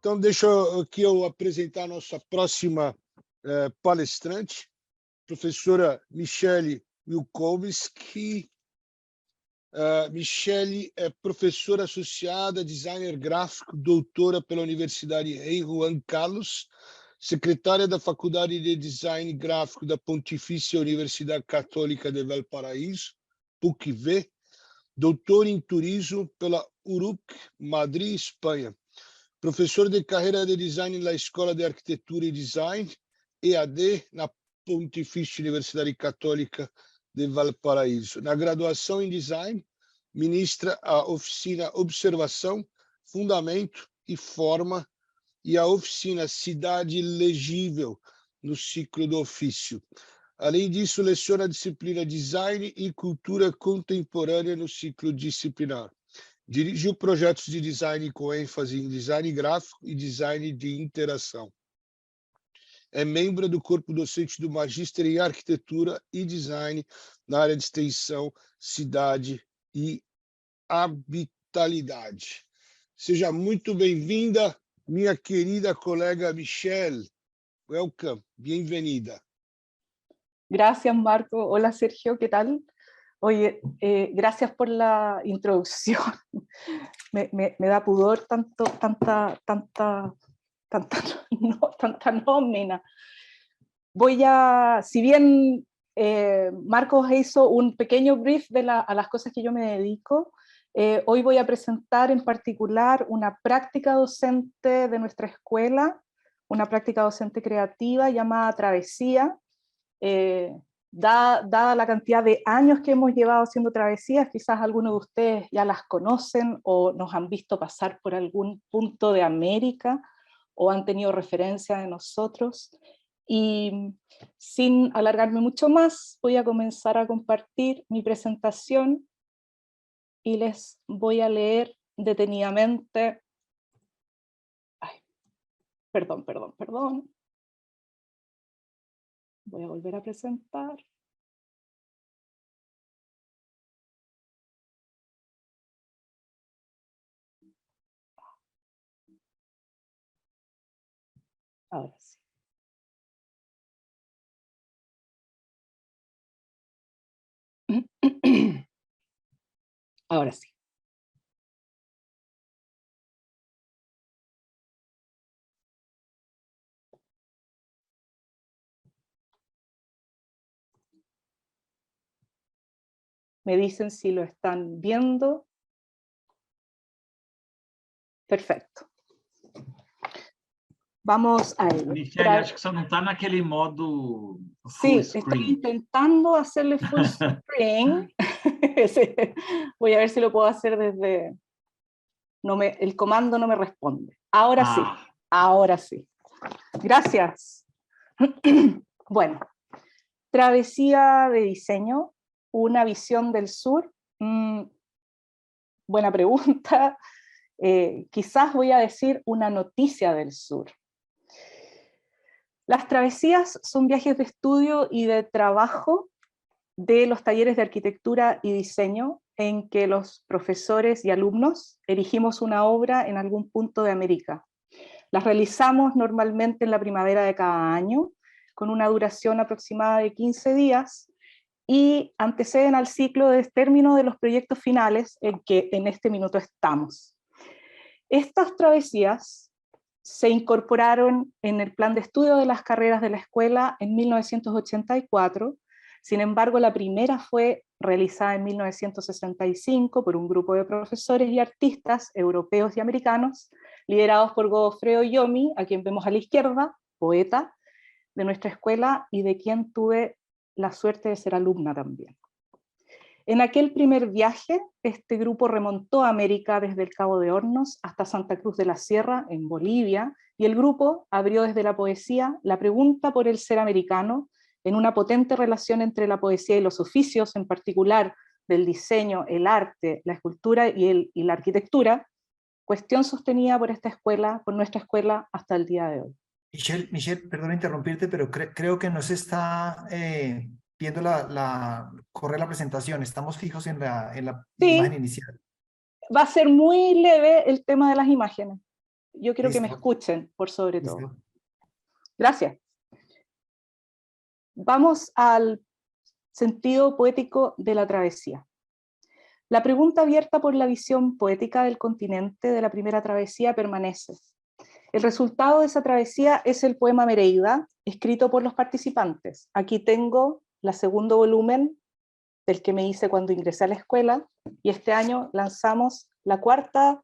Então, deixa aqui eu apresentar a nossa próxima palestrante, professora Michele Wilkowski. Michele é professora associada, designer gráfico, doutora pela Universidade Rei Juan Carlos, secretária da Faculdade de Design Gráfico da Pontifícia Universidade Católica de Valparaíso, PUC-V, doutor em turismo pela URUC, Madrid, Espanha. Professor de carreira de design na Escola de Arquitetura e Design, EAD, na Pontifícia Universidade Católica de Valparaíso. Na graduação em design, ministra a oficina Observação, Fundamento e Forma e a oficina Cidade Legível no ciclo do ofício. Além disso, leciona a disciplina Design e Cultura Contemporânea no ciclo disciplinar. Dirigiu projetos de design com ênfase em design gráfico e design de interação. É membro do corpo docente do Magíster em Arquitetura e Design na área de extensão, cidade e habitabilidade. Seja muito bem-vinda, minha querida colega Michelle. Welcome, bienvenida. Gracias, Marco. Hola, Sergio, ¿qué tal? Oye, gracias por la introducción. Me da pudor tanta nómina. Si bien Marcos hizo un pequeño brief a las cosas que yo me dedico, hoy voy a presentar en particular una práctica docente de nuestra escuela, una práctica docente creativa llamada Travesía. Dada la cantidad de años que hemos llevado haciendo travesías, quizás algunos de ustedes ya las conocen o nos han visto pasar por algún punto de América o han tenido referencia de nosotros. Y sin alargarme mucho más, voy a comenzar a compartir mi presentación y les voy a leer detenidamente. Perdón. Voy a volver a presentar. Ahora sí. Ahora sí. Me dicen si lo están viendo. Perfecto. Vamos a ello. Michele, acho que você não está naquele modo Sí, full screen. estoy intentando hacerle full screen. Voy a ver si lo puedo hacer desde... el comando no me responde. Ahora sí, ahora sí. Gracias. Bueno, travesía de diseño, una visión del sur. Buena pregunta. Quizás voy a decir una noticia del sur. Las travesías son viajes de estudio y de trabajo de los talleres de arquitectura y diseño en que los profesores y alumnos erigimos una obra en algún punto de América. Las realizamos normalmente en la primavera de cada año, con una duración aproximada de 15 días, y anteceden al ciclo de término de los proyectos finales en que en este minuto estamos. Estas travesías se incorporaron en el plan de estudio de las carreras de la escuela en 1984, sin embargo la primera fue realizada en 1965 por un grupo de profesores y artistas europeos y americanos, liderados por Godofredo Yomi, a quien vemos a la izquierda, poeta de nuestra escuela y de quien tuve la suerte de ser alumna también. En aquel primer viaje, este grupo remontó a América desde el Cabo de Hornos hasta Santa Cruz de la Sierra, en Bolivia, y el grupo abrió desde la poesía la pregunta por el ser americano, en una potente relación entre la poesía y los oficios, en particular del diseño, el arte, la escultura y la arquitectura, cuestión sostenida por esta escuela, por nuestra escuela, hasta el día de hoy. Michelle, perdón interrumpirte, pero creo que no se está viendo correr la presentación. Estamos fijos en la Sí, imagen inicial. Va a ser muy leve el tema de las imágenes. yo quiero que me Listo. escuchen por sobre todo. Listo. Gracias. Vamos al sentido poético de la travesía. La pregunta abierta por la visión poética del continente de la primera travesía permanece. El resultado de esa travesía es el poema Mereida, escrito por los participantes. Aquí tengo el segundo volumen del que me hice cuando ingresé a la escuela, y este año lanzamos la cuarta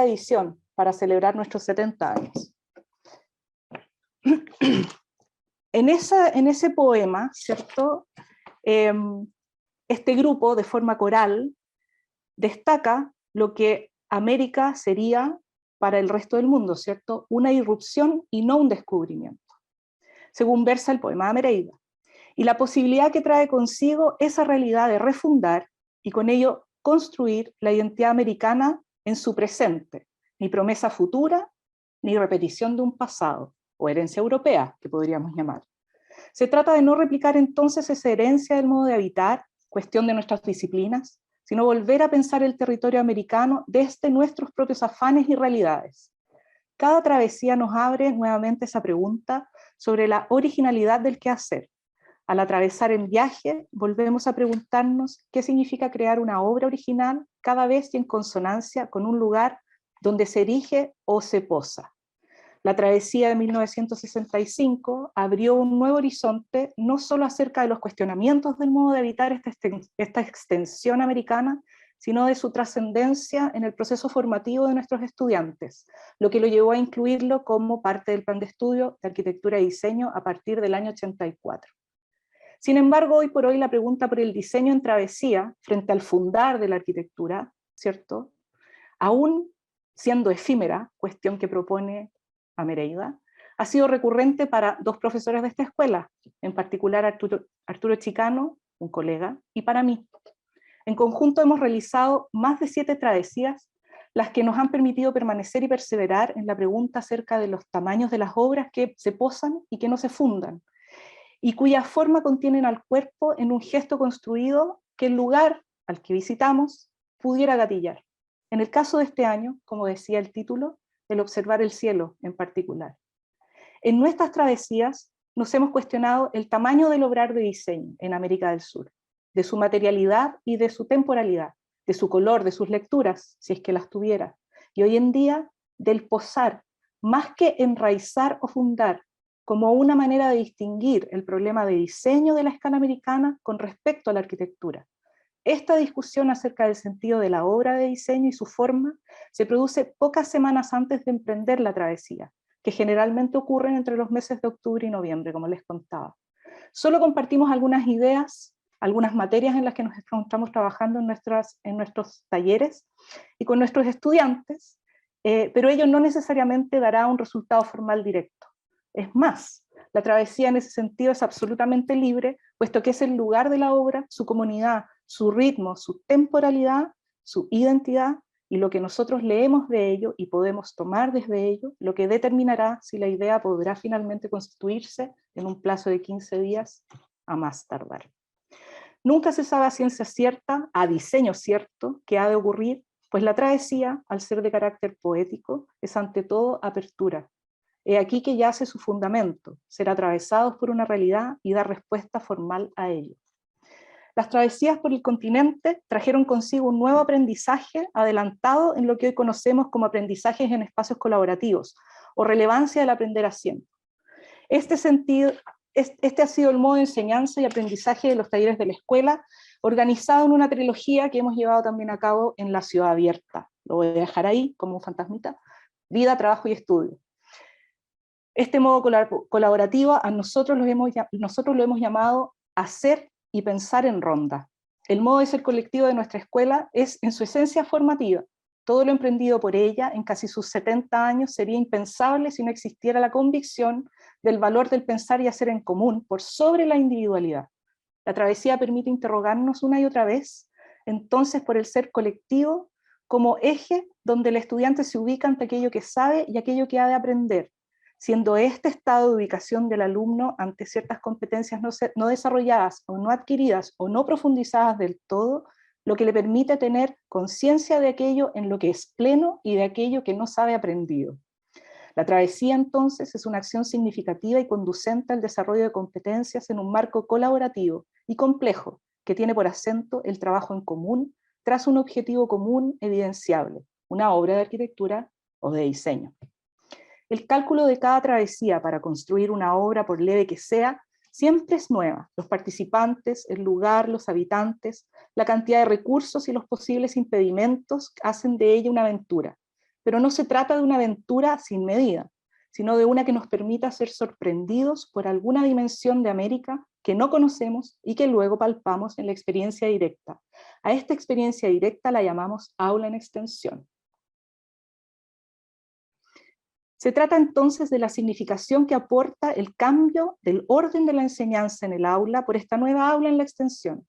edición para celebrar nuestros 70 años. En ese poema, ¿cierto? Este grupo, de forma coral, destaca lo que América sería para el resto del mundo, ¿cierto? Una irrupción y no un descubrimiento, según versa el poema de Mereida. Y la posibilidad que trae consigo esa realidad de refundar y con ello construir la identidad americana en su presente, ni promesa futura, ni repetición de un pasado, o herencia europea, que podríamos llamar. Se trata de no replicar entonces esa herencia del modo de habitar, cuestión de nuestras disciplinas, sino volver a pensar el territorio americano desde nuestros propios afanes y realidades. Cada travesía nos abre nuevamente esa pregunta sobre la originalidad del quehacer. Al atravesar el viaje, volvemos a preguntarnos qué significa crear una obra original cada vez y en consonancia con un lugar donde se erige o se posa. La travesía de 1965 abrió un nuevo horizonte, no solo acerca de los cuestionamientos del modo de habitar esta extensión americana, sino de su trascendencia en el proceso formativo de nuestros estudiantes, lo que lo llevó a incluirlo como parte del plan de estudio de arquitectura y diseño a partir del año 84. Sin embargo, hoy por hoy la pregunta por el diseño en travesía, frente al fundar de la arquitectura, ¿cierto? Aún siendo efímera, cuestión que propone a Mereida, ha sido recurrente para dos profesores de esta escuela, en particular Arturo Chicano, un colega, y para mí. En conjunto hemos realizado más de 7 travesías, las que nos han permitido permanecer y perseverar en la pregunta acerca de los tamaños de las obras que se posan y que no se fundan, y cuya forma contienen al cuerpo en un gesto construido que el lugar al que visitamos pudiera gatillar. En el caso de este año, como decía el título, el observar el cielo en particular. En nuestras travesías nos hemos cuestionado el tamaño del obrar de diseño en América del Sur, de su materialidad y de su temporalidad, de su color, de sus lecturas, si es que las tuviera, y hoy en día del posar, más que enraizar o fundar, como una manera de distinguir el problema de diseño de la escala americana con respecto a la arquitectura. Esta discusión acerca del sentido de la obra de diseño y su forma se produce pocas semanas antes de emprender la travesía, que generalmente ocurren entre los meses de octubre y noviembre, como les contaba. Solo compartimos algunas ideas, algunas materias en las que nos estamos trabajando en nuestros talleres y con nuestros estudiantes, pero ello no necesariamente dará un resultado formal directo. Es más, la travesía en ese sentido es absolutamente libre, puesto que es el lugar de la obra, su comunidad, su ritmo, su temporalidad, su identidad, y lo que nosotros leemos de ello y podemos tomar desde ello, lo que determinará si la idea podrá finalmente constituirse en un plazo de 15 días a más tardar. Nunca se sabe a ciencia cierta, a diseño cierto, qué ha de ocurrir, pues la travesía, al ser de carácter poético, es ante todo apertura. He aquí que yace su fundamento, ser atravesados por una realidad y dar respuesta formal a ello. Las travesías por el continente trajeron consigo un nuevo aprendizaje adelantado en lo que hoy conocemos como aprendizajes en espacios colaborativos, o relevancia del aprender haciendo. Este ha sido el modo de enseñanza y aprendizaje de los talleres de la escuela, organizado en una trilogía que hemos llevado también a cabo en la Ciudad Abierta. Lo voy a dejar ahí como un fantasmita: vida, trabajo y estudio. Este modo colaborativo nosotros lo hemos llamado hacer y pensar en ronda. El modo de ser colectivo de nuestra escuela es en su esencia formativa. Todo lo emprendido por ella en casi sus 70 años sería impensable si no existiera la convicción del valor del pensar y hacer en común por sobre la individualidad. La travesía permite interrogarnos una y otra vez, entonces, por el ser colectivo como eje donde el estudiante se ubica ante aquello que sabe y aquello que ha de aprender, siendo este estado de ubicación del alumno ante ciertas competencias no desarrolladas o no adquiridas o no profundizadas del todo, lo que le permite tener conciencia de aquello en lo que es pleno y de aquello que no sabe aprendido. La travesía, entonces, es una acción significativa y conducente al desarrollo de competencias en un marco colaborativo y complejo, que tiene por acento el trabajo en común tras un objetivo común evidenciable, una obra de arquitectura o de diseño. El cálculo de cada travesía para construir una obra, por leve que sea, siempre es nueva. Los participantes, el lugar, los habitantes, la cantidad de recursos y los posibles impedimentos hacen de ella una aventura. Pero no se trata de una aventura sin medida, sino de una que nos permita ser sorprendidos por alguna dimensión de América que no conocemos y que luego palpamos en la experiencia directa. A esta experiencia directa la llamamos aula en extensión. Se trata entonces de la significación que aporta el cambio del orden de la enseñanza en el aula por esta nueva aula en la extensión.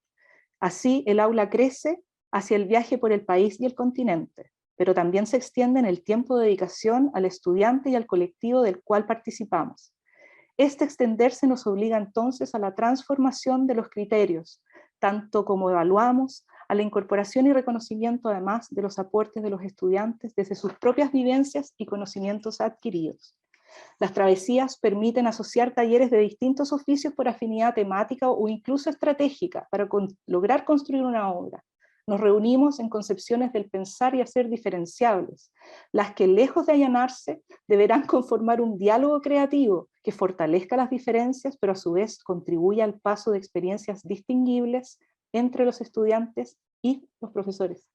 Así, el aula crece hacia el viaje por el país y el continente, pero también se extiende en el tiempo de dedicación al estudiante y al colectivo del cual participamos. Este extenderse nos obliga entonces a la transformación de los criterios, tanto como evaluamos, a la incorporación y reconocimiento además de los aportes de los estudiantes desde sus propias vivencias y conocimientos adquiridos. Las travesías permiten asociar talleres de distintos oficios por afinidad temática o incluso estratégica para lograr construir una obra. Nos reunimos en concepciones del pensar y hacer diferenciables, las que lejos de allanarse deberán conformar un diálogo creativo que fortalezca las diferencias, pero a su vez contribuya al paso de experiencias distinguibles entre los estudiantes y los profesores.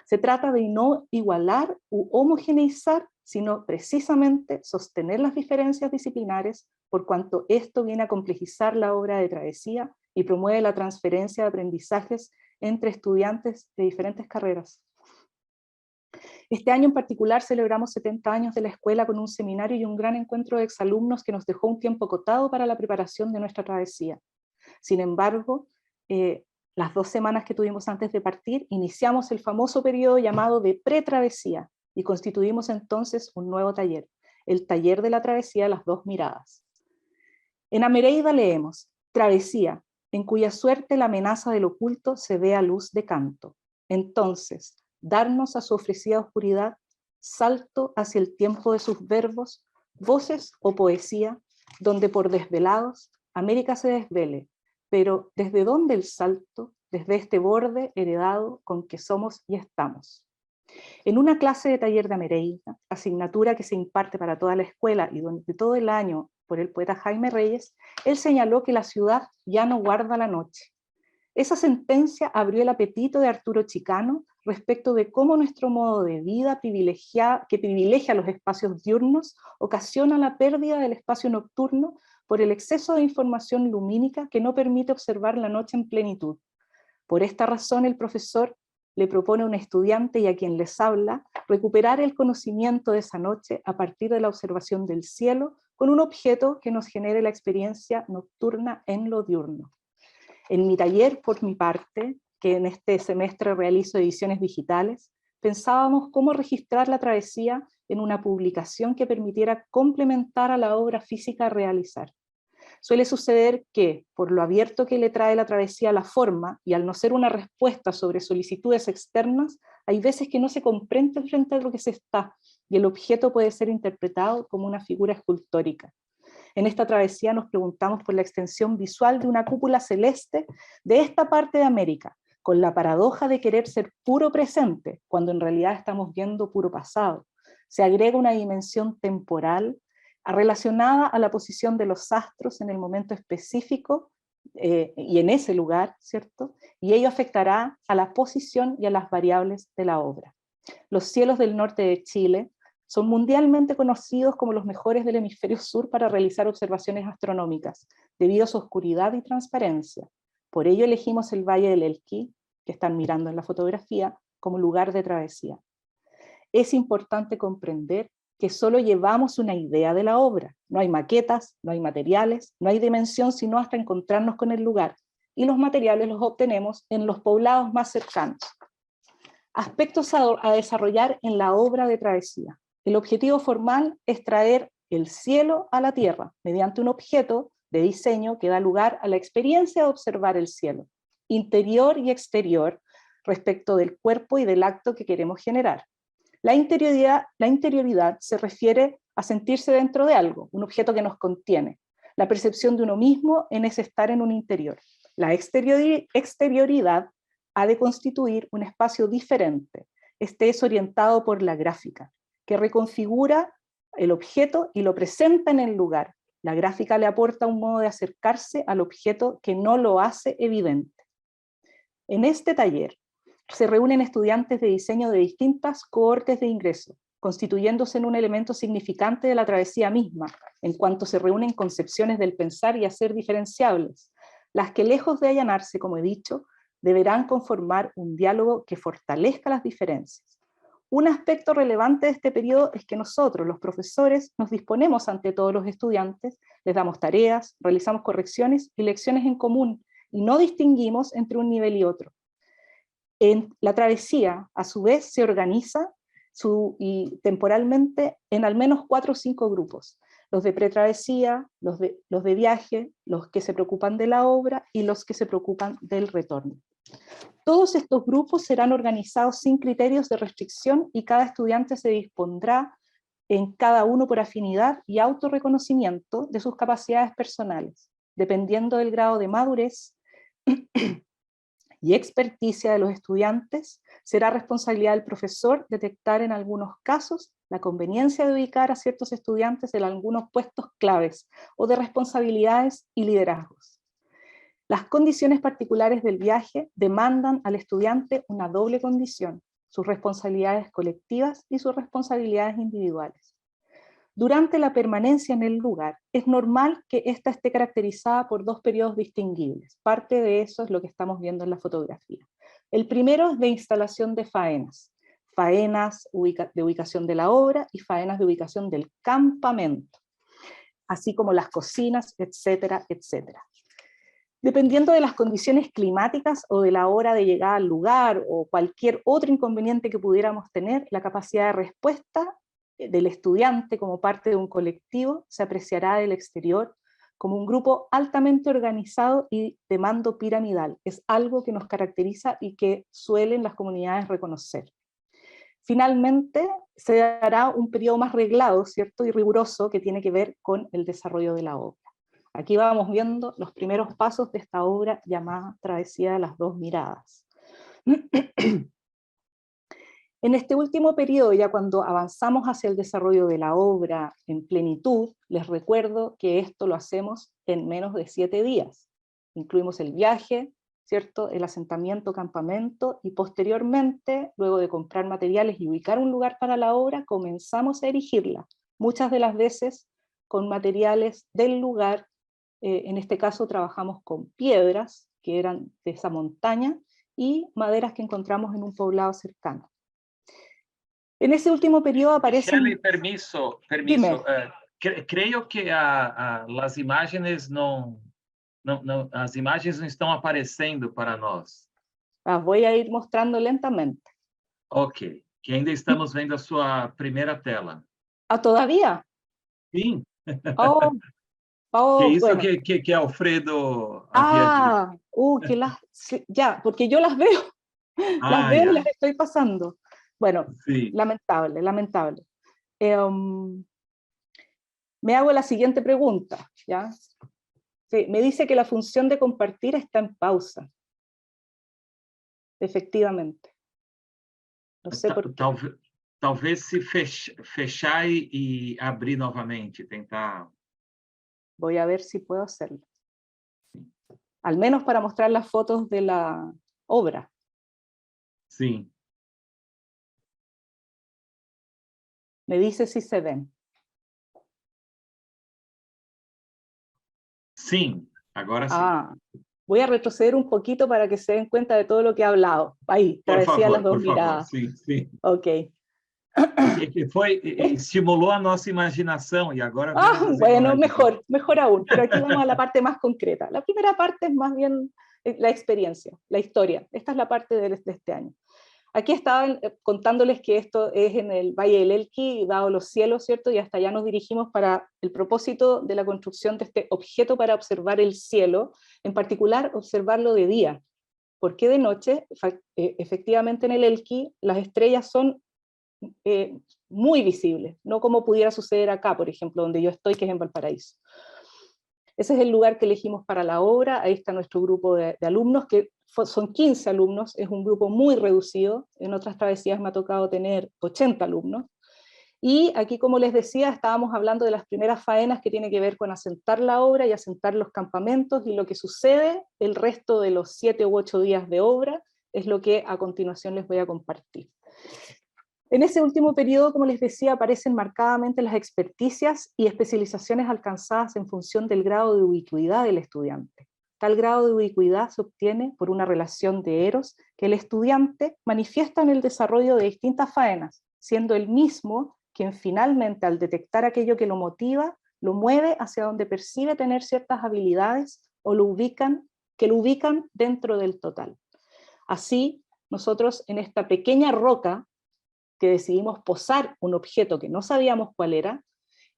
Se trata de no igualar u homogeneizar, sino precisamente sostener las diferencias disciplinares, por cuanto esto viene a complejizar la obra de travesía y promueve la transferencia de aprendizajes entre estudiantes de diferentes carreras. Este año en particular celebramos 70 años de la escuela con un seminario y un gran encuentro de exalumnos que nos dejó un tiempo acotado para la preparación de nuestra travesía. Sin embargo, las 2 semanas que tuvimos antes de partir, iniciamos el famoso periodo llamado de pretravesía y constituimos entonces un nuevo taller, el taller de la travesía de las 2 miradas. En Amereida leemos, travesía, en cuya suerte la amenaza del oculto se ve a luz de canto. Entonces, darnos a su ofrecida oscuridad, salto hacia el tiempo de sus verbos, voces o poesía, donde por desvelados América se desvele, pero ¿desde dónde el salto? Desde este borde heredado con que somos y estamos. En una clase de taller de Amereida, asignatura que se imparte para toda la escuela y durante todo el año por el poeta Jaime Reyes, él señaló que la ciudad ya no guarda la noche. Esa sentencia abrió el apetito de Arturo Chicano respecto de cómo nuestro modo de vida que privilegia los espacios diurnos ocasiona la pérdida del espacio nocturno por el exceso de información lumínica que no permite observar la noche en plenitud. Por esta razón el profesor le propone a un estudiante y a quien les habla recuperar el conocimiento de esa noche a partir de la observación del cielo con un objeto que nos genere la experiencia nocturna en lo diurno. En mi taller, por mi parte, que en este semestre realizo ediciones digitales, pensábamos cómo registrar la travesía en una publicación que permitiera complementar a la obra física a realizar. Suele suceder que, por lo abierto que le trae la travesía a la forma, y al no ser una respuesta sobre solicitudes externas, hay veces que no se comprende frente a lo que se está, y el objeto puede ser interpretado como una figura escultórica. En esta travesía nos preguntamos por la extensión visual de una cúpula celeste de esta parte de América, con la paradoja de querer ser puro presente, cuando en realidad estamos viendo puro pasado. Se agrega una dimensión temporal relacionada a la posición de los astros en el momento específico y en ese lugar, ¿cierto? Y ello afectará a la posición y a las variables de la obra. Los cielos del norte de Chile son mundialmente conocidos como los mejores del hemisferio sur para realizar observaciones astronómicas, debido a su oscuridad y transparencia. Por ello elegimos el Valle del Elqui, que están mirando en la fotografía, como lugar de travesía. Es importante comprender que solo llevamos una idea de la obra. No hay maquetas, no hay materiales, no hay dimensión sino hasta encontrarnos con el lugar, y los materiales los obtenemos en los poblados más cercanos. Aspectos a desarrollar en la obra de travesía. El objetivo formal es traer el cielo a la tierra, mediante un objeto de diseño que da lugar a la experiencia de observar el cielo, interior y exterior, respecto del cuerpo y del acto que queremos generar. La interioridad se refiere a sentirse dentro de algo, un objeto que nos contiene, la percepción de uno mismo en ese estar en un interior. La exterioridad ha de constituir un espacio diferente, este es orientado por la gráfica, que reconfigura el objeto y lo presenta en el lugar. La gráfica le aporta un modo de acercarse al objeto que no lo hace evidente. En este taller se reúnen estudiantes de diseño de distintas cohortes de ingreso, constituyéndose en un elemento significante de la travesía misma, en cuanto se reúnen concepciones del pensar y hacer diferenciables, las que lejos de allanarse, como he dicho, deberán conformar un diálogo que fortalezca las diferencias. Un aspecto relevante de este periodo es que nosotros, los profesores, nos disponemos ante todos los estudiantes, les damos tareas, realizamos correcciones y lecciones en común, y no distinguimos entre un nivel y otro. En la travesía, a su vez, se organiza y temporalmente en al menos 4 o 5 grupos, los de pretravesía, los de viaje, los que se preocupan de la obra y los que se preocupan del retorno. Todos estos grupos serán organizados sin criterios de restricción y cada estudiante se dispondrá en cada uno por afinidad y autorreconocimiento de sus capacidades personales, dependiendo del grado de madurez y experticia de los estudiantes. Será responsabilidad del profesor detectar en algunos casos la conveniencia de ubicar a ciertos estudiantes en algunos puestos claves o de responsabilidades y liderazgos. Las condiciones particulares del viaje demandan al estudiante una doble condición, sus responsabilidades colectivas y sus responsabilidades individuales. Durante la permanencia en el lugar, es normal que ésta esté caracterizada por 2 periodos distinguibles. Parte de eso es lo que estamos viendo en la fotografía. El primero es de instalación de faenas. Faenas de ubicación de la obra y faenas de ubicación del campamento, así como las cocinas, etcétera, etcétera. Dependiendo de las condiciones climáticas o de la hora de llegada al lugar o cualquier otro inconveniente que pudiéramos tener, la capacidad de respuesta del estudiante como parte de un colectivo se apreciará del exterior como un grupo altamente organizado y de mando piramidal. Es algo que nos caracteriza y que suelen las comunidades reconocer. Finalmente, se dará un periodo más reglado, ¿cierto?, y riguroso que tiene que ver con el desarrollo de la obra. Aquí vamos viendo los primeros pasos de esta obra llamada Travesía de las 2 miradas. En este último periodo, ya cuando avanzamos hacia el desarrollo de la obra en plenitud, les recuerdo que esto lo hacemos en menos de 7 días. Incluimos el viaje, ¿cierto?, el asentamiento, campamento, y posteriormente, luego de comprar materiales y ubicar un lugar para la obra, comenzamos a erigirla, muchas de las veces con materiales del lugar. En este caso trabajamos con piedras que eran de esa montaña y maderas que encontramos en un poblado cercano. En ese último periodo aparecen... Shelley, permiso. Creio que as imagens as imagens não estão aparecendo para nós. Las voy a ir mostrando lentamente. Ok, que ainda estamos vendo a sua primeira tela. ¿Ah, todavía? Sim. Oh, Que isso bueno. que Alfredo havia dito. Ya, porque yo las veo, las veo ya. y las estoy pasando. Bueno, Sí. lamentable. Me hago la siguiente pregunta, ¿ya? Sí, me dice que la función de compartir está en pausa. Efectivamente. No sé por qué. Talvez se fechar e abrir novamente, tentar. Voy a ver si puedo hacerlo. Al menos para mostrar las fotos de la obra. Sim. Me dice si se ven. Sim, agora sim. Voy a retroceder un poquito para que se den cuenta de todo lo que he hablado. Ahí, Travesía las 2 miradas. Sim, sim. Ok. Que estimulou a nossa imaginação e agora bueno, mejor aún, pero aquí vamos a la parte más concreta. La primera parte es más bien la experiencia, la historia. Esta es la parte de este año. Aquí estaba contándoles que esto es en el Valle del Elqui, dado los cielos, ¿cierto? Y hasta allá nos dirigimos para el propósito de la construcción de este objeto para observar el cielo, en particular observarlo de día. ¿Por qué de noche? Efectivamente en el Elqui las estrellas son muy visibles, no como pudiera suceder acá, por ejemplo, donde yo estoy, que es en Valparaíso. Ese es el lugar que elegimos para la obra. Ahí está nuestro grupo de alumnos, que son 15 alumnos, es un grupo muy reducido. En otras travesías me ha tocado tener 80 alumnos. Y aquí, como les decía, estábamos hablando de las primeras faenas que tiene que ver con asentar la obra y asentar los campamentos, y lo que sucede el resto de los 7 u 8 días de obra es lo que a continuación les voy a compartir. En ese último periodo, como les decía, aparecen marcadamente las experticias y especializaciones alcanzadas en función del grado de ubicuidad del estudiante. Tal grado de ubicuidad se obtiene por una relación de eros que el estudiante manifiesta en el desarrollo de distintas faenas, siendo el mismo quien finalmente, al detectar aquello que lo motiva, lo mueve hacia donde percibe tener ciertas habilidades o que lo ubican dentro del total. Así, nosotros en esta pequeña roca que decidimos posar un objeto que no sabíamos cuál era,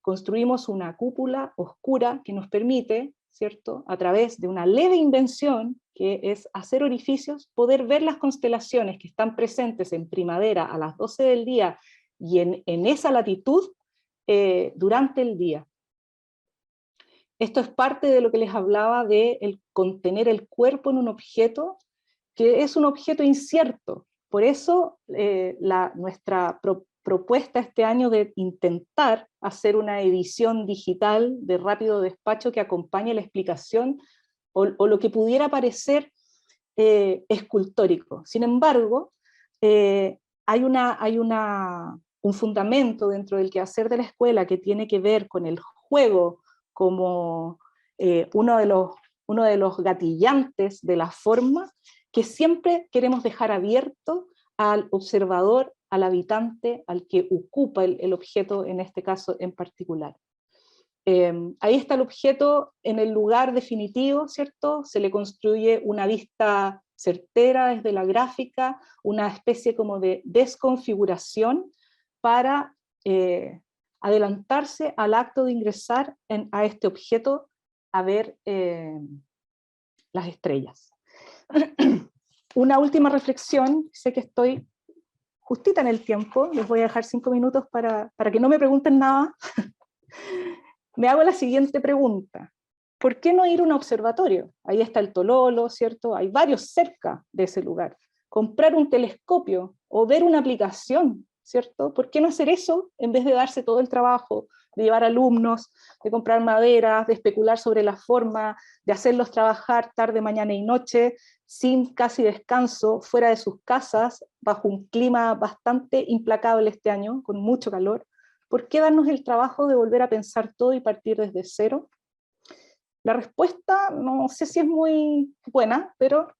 construimos una cúpula oscura que nos permite, ¿cierto?, a través de una leve invención, que es hacer orificios, poder ver las constelaciones que están presentes en primavera a las 12 del día y en esa latitud durante el día. Esto es parte de lo que les hablaba de el contener el cuerpo en un objeto, que es un objeto incierto. Por eso nuestra propuesta este año de intentar hacer una edición digital de rápido despacho que acompañe la explicación o lo que pudiera parecer escultórico. Sin embargo, hay un fundamento dentro del quehacer de la escuela que tiene que ver con el juego como uno de los gatillantes de la forma, que siempre queremos dejar abierto al observador, al habitante, al que ocupa el objeto en este caso en particular. Ahí está el objeto en el lugar definitivo, ¿cierto? Se le construye una vista certera desde la gráfica, una especie como de desconfiguración para adelantarse al acto de ingresar a este objeto a ver las estrellas. Una última reflexión, sé que estoy justita en el tiempo, les voy a dejar 5 minutos para que no me pregunten nada. Me hago la siguiente pregunta: ¿por qué no ir a un observatorio? Ahí está el Tololo, ¿cierto? Hay varios cerca de ese lugar. Comprar un telescopio o ver una aplicación, ¿cierto? ¿Por qué no hacer eso en vez de darse todo el trabajo de llevar alumnos, de comprar madera, de especular sobre la forma, de hacerlos trabajar tarde, mañana y noche, sin casi descanso, fuera de sus casas, bajo un clima bastante implacable este año, con mucho calor? ¿Por qué darnos el trabajo de volver a pensar todo y partir desde cero? La respuesta no sé si es muy buena, pero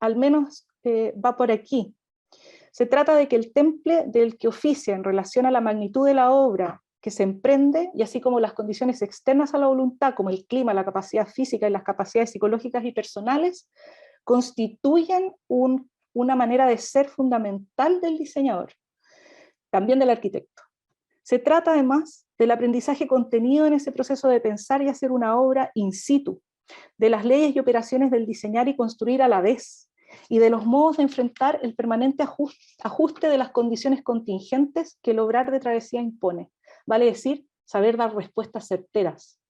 al menos va por aquí. Se trata de que el temple del que oficia en relación a la magnitud de la obra que se emprende, y así como las condiciones externas a la voluntad, como el clima, la capacidad física y las capacidades psicológicas y personales, constituyen una manera de ser fundamental del diseñador, también del arquitecto. Se trata además del aprendizaje contenido en ese proceso de pensar y hacer una obra in situ, de las leyes y operaciones del diseñar y construir a la vez, y de los modos de enfrentar el permanente ajuste de las condiciones contingentes que el obrar de travesía impone, vale decir, saber dar respuestas certeras.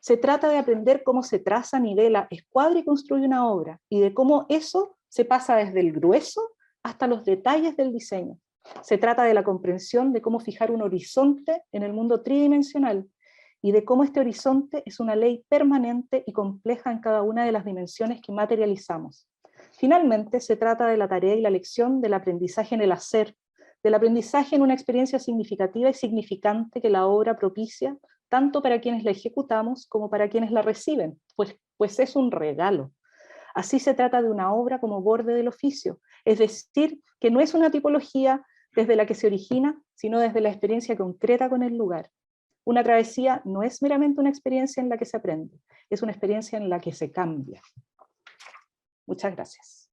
Se trata de aprender cómo se traza, nivela, escuadra y construye una obra, y de cómo eso se pasa desde el grueso hasta los detalles del diseño. Se trata de la comprensión de cómo fijar un horizonte en el mundo tridimensional, y de cómo este horizonte es una ley permanente y compleja en cada una de las dimensiones que materializamos. Finalmente, se trata de la tarea y la lección del aprendizaje en el hacer, del aprendizaje en una experiencia significativa y significante que la obra propicia, tanto para quienes la ejecutamos como para quienes la reciben, pues es un regalo. Así se trata de una obra como borde del oficio, es decir, que no es una tipología desde la que se origina, sino desde la experiencia concreta con el lugar. Una travesía no es meramente una experiencia en la que se aprende, es una experiencia en la que se cambia. Muchas gracias.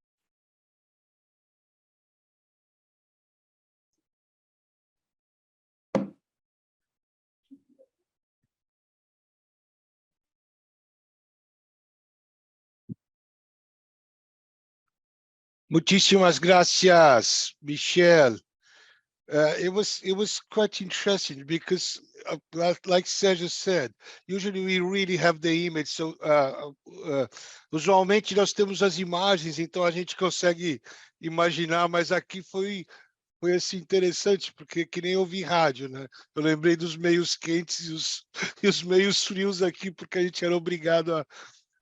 Muchísimas gracias, Michelle. It was quite interesting because, like Sergio said, usually we really have the image. So, usualmente nós temos as imagens, então a gente consegue imaginar, mas aqui foi assim, interessante, porque que nem ouvir rádio, né? Eu lembrei dos meios quentes e os meios frios aqui, porque a gente era obrigado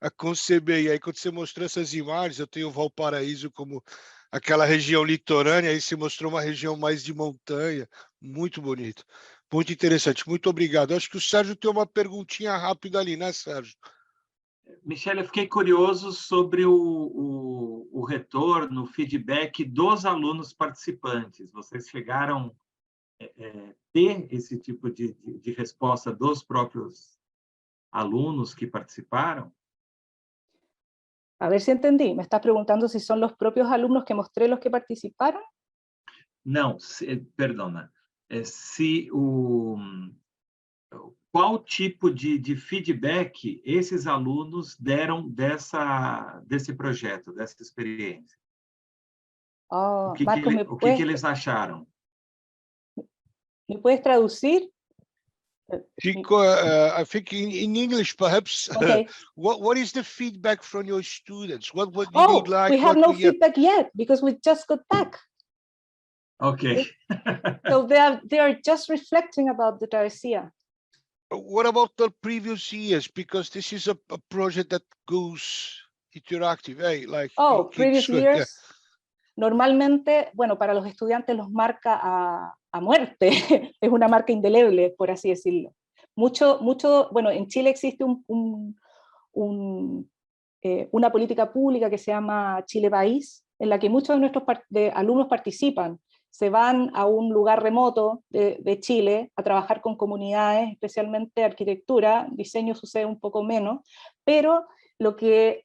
a conceber. E aí, quando você mostrou essas imagens, eu tenho Valparaíso como aquela região litorânea, aí você mostrou uma região mais de montanha, muito bonito, muito interessante. Muito obrigado. Acho que o Sérgio tem uma perguntinha rápida ali, né, Sérgio? Michele, eu fiquei curioso sobre o retorno, o feedback dos alunos participantes. Vocês chegaram a ter esse tipo de resposta dos próprios alunos que participaram? A ver si entendí. ¿Me estás preguntando si son los propios alumnos que mostré los que participaron? Não, perdona. Qual tipo de feedback esses alunos deram desse projeto, dessa experiência? Oh, O Marcos, que eles acharam? ¿me puedes traducir? I think in English, perhaps. Okay. What is the feedback from your students? What do Oh, you like? we have no feedback yet because we just got back. Ok. So they are just reflecting about the Travesía. What about the previous years? Because this is a project that goes interactive, eh? Like previous years. Yeah. Normalmente, bueno, para los estudiantes los marca a muerte, es una marca indeleble, por así decirlo. Bueno, en Chile existe una política pública que se llama Chile País, en la que muchos de nuestros alumnos participan. Se van a un lugar remoto de Chile a trabajar con comunidades, especialmente arquitectura, diseño sucede un poco menos, pero lo que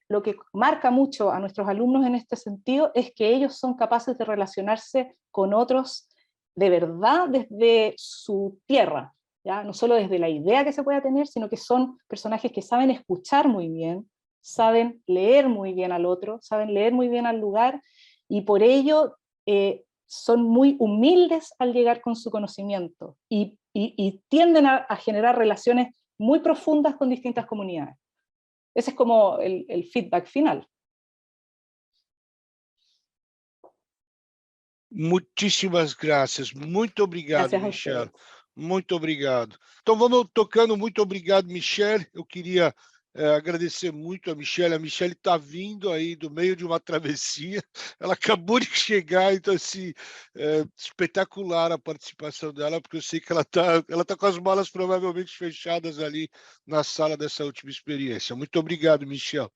marca mucho a nuestros alumnos en este sentido es que ellos son capaces de relacionarse con otros de verdad desde su tierra, ¿ya? No solo desde la idea que se pueda tener, sino que son personajes que saben escuchar muy bien, saben leer muy bien al otro, saben leer muy bien al lugar, y por ello son muy humildes al llegar con su conocimiento, y tienden a generar relaciones muy profundas con distintas comunidades. Ese es como el feedback final. Muitíssimas graças. Muito obrigado, Michelle. Muito obrigado. Então, vamos tocando. Muito obrigado, Michelle. Eu queria agradecer muito a Michelle. A Michelle está vindo aí do meio de uma travessia. Ela acabou de chegar, então, assim, espetacular a participação dela, porque eu sei que ela tá com as malas provavelmente fechadas ali na sala dessa última experiência. Muito obrigado, Michelle.